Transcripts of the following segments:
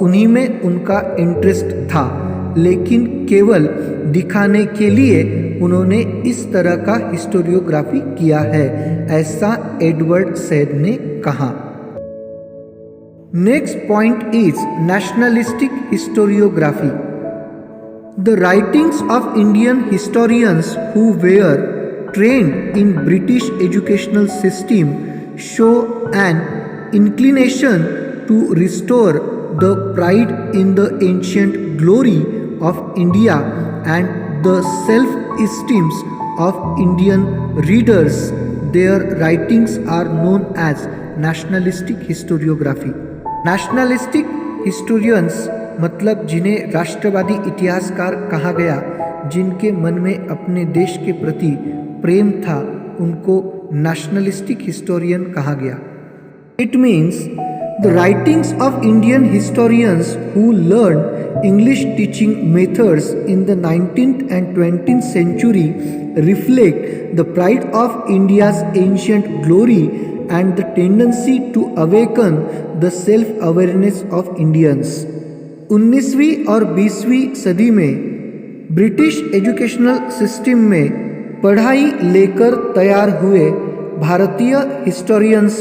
उन्हीं में उनका इंटरेस्ट था, लेकिन केवल दिखाने के लिए उन्होंने इस तरह का हिस्टोरियोग्राफी किया है, ऐसा एडवर्ड सैड ने कहा। Next point is nationalistic historiography. The writings of Indian historians who were trained in British educational system show an inclination to restore the pride in the ancient glory of India and the self-esteem of Indian readers. Their writings are known as nationalistic historiography. Nationalistic historians मतलब जिन्हें राष्ट्रवादी इतिहासकार कहा गया, जिनके मन में अपने देश के प्रति प्रेम था, उनको नेशनलिस्टिक हिस्टोरियन कहा गया। It means the writings of Indian historians who learn English teaching methods in the 19th and 20th century reflect the pride of India's ancient glory and the tendency to awaken the self-awareness of Indians. 19वीं और 20वीं सदी में British educational system में पढ़ाई लेकर तैयार हुए भारतीय हिस्टोरियंस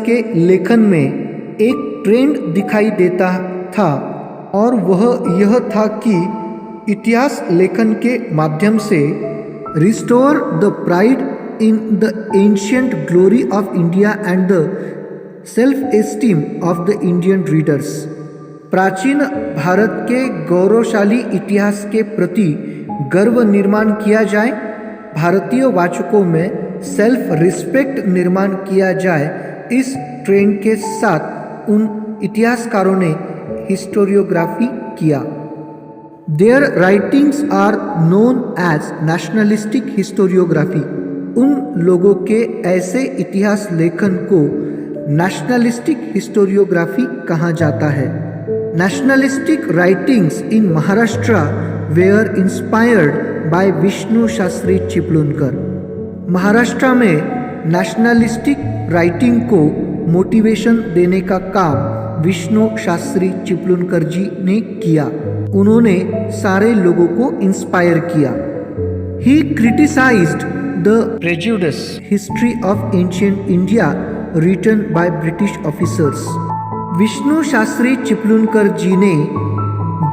के लेखन में एक ट्रेंड दिखाई देता था, और वह यह था कि इतिहास लेखन के माध्यम से restore the pride in the ancient glory of India and the self esteem of the Indian readers. प्राचीन भारत के गौरवशाली इतिहास के प्रति गर्व निर्माण किया जाए, भारतीय वाचकों में सेल्फ रिस्पेक्ट निर्माण किया जाए, इस ट्रेंड के साथ उन इतिहासकारों ने हिस्टोरियोग्राफी किया। Their writings are known as nationalistic historiography. उन लोगों के ऐसे इतिहास लेखन को नेशनलिस्टिक हिस्टोरियोग्राफी कहा जाता है। Nationalistic writings in Maharashtra were inspired by Vishnu Shastri Chiplunkar. Maharashtra में नेशनलिस्टिक राइटिंग को मोटिवेशन देने का काम विष्णु शास्त्री चिपलूनकर जी ने किया। उन्होंने सारे लोगों को इंस्पायर किया। He criticized the prejudice history of ancient India written by British officers. Vishnu Shastri Chiplunkar ji ने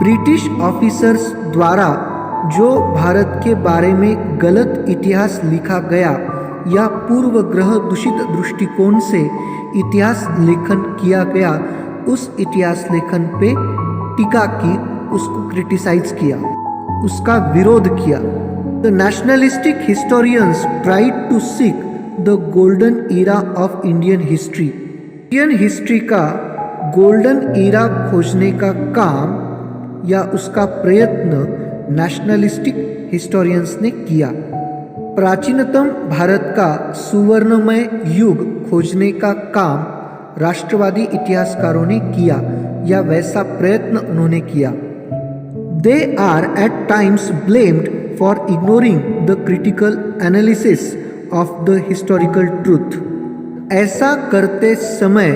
ब्रिटिश ऑफिसर्स द्वारा जो भारत के बारे में गलत इतिहास लिखा गया या पूर्वग्रह दूषित दृष्टिकोण से इतिहास लेखन किया गया, उस इतिहास लेखन पे टीका की, उसको क्रिटिसाइज किया, उसका विरोध किया। The nationalistic historians tried to seek the golden era of Indian history. Indian history का गोल्डन ईरा खोजने का काम या उसका प्रयत्न नेशनलिस्टिक हिस्टोरियंस ने किया। प्राचीनतम भारत का सुवर्णमय युग खोजने का काम राष्ट्रवादी इतिहासकारों ने किया, या वैसा प्रयत्न उन्होंने किया। They are at times blamed for ignoring the critical analysis of the historical truth. ऐसा करते समय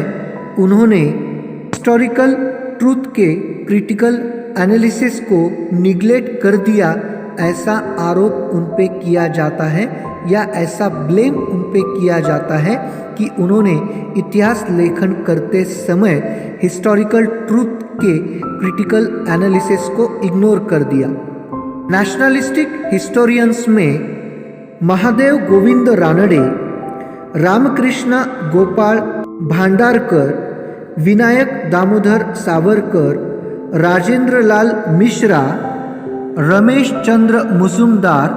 उन्होंने हिस्टोरिकल ट्रूथ के क्रिटिकल एनालिसिस को निग्लेक्ट कर दिया, ऐसा आरोप उन पे किया जाता है, या ऐसा ब्लेम उन पे किया जाता है कि उन्होंने इतिहास लेखन करते समय हिस्टोरिकल ट्रूथ के क्रिटिकल एनालिसिस को इग्नोर कर दिया। नेशनलिस्टिक हिस्टोरियंस में महादेव गोविंद रानडे, रामकृष्ण गोपाळ भांडारकर, विनायक दामोदर सावरकर, राजेंद्रलाल मिश्रा, रमेश चंद्र मुजुमदार,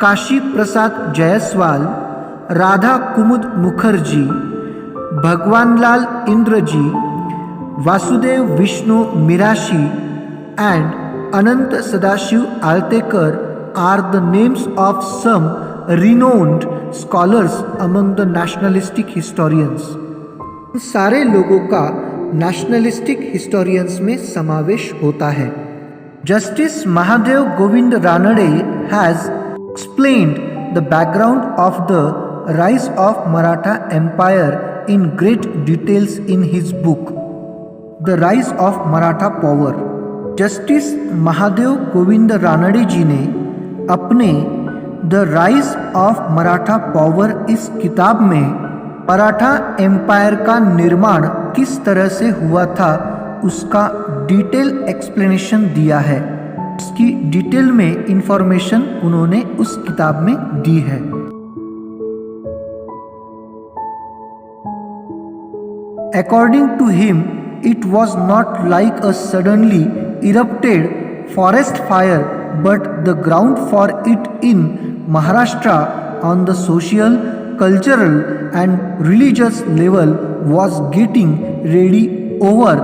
काशी प्रसाद जायसवाल, राधा कुमुद Mukherjee, Bhagwanlal Indraji, Vasudev Vishnu Mirashi and Anant Sadashiv Altekar are the names of some renowned scholars among the nationalistic historians. सारे लोगों का नेशनलिस्टिक हिस्टोरियंस में समावेश होता है। Justice Mahadev Govind Ranade has explained the background of the rise of Maratha Empire in great details in his book. The rise of Maratha power. Justice Mahadev Govind Ranade ji ने अपने the rise of Maratha power इस किताब में मराठा एम्पायर का निर्माण किस तरह से हुआ था उसका डिटेल एक्सप्लेनेशन दिया है। इसकी डिटेल में इंफॉर्मेशन उन्होंने उस किताब में दी है। According to him, it was not like a suddenly erupted forest fire, but the ground for it in Maharashtra on the social, cultural and religious level was getting ready over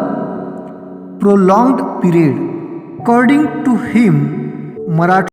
prolonged period. According to him, Maratha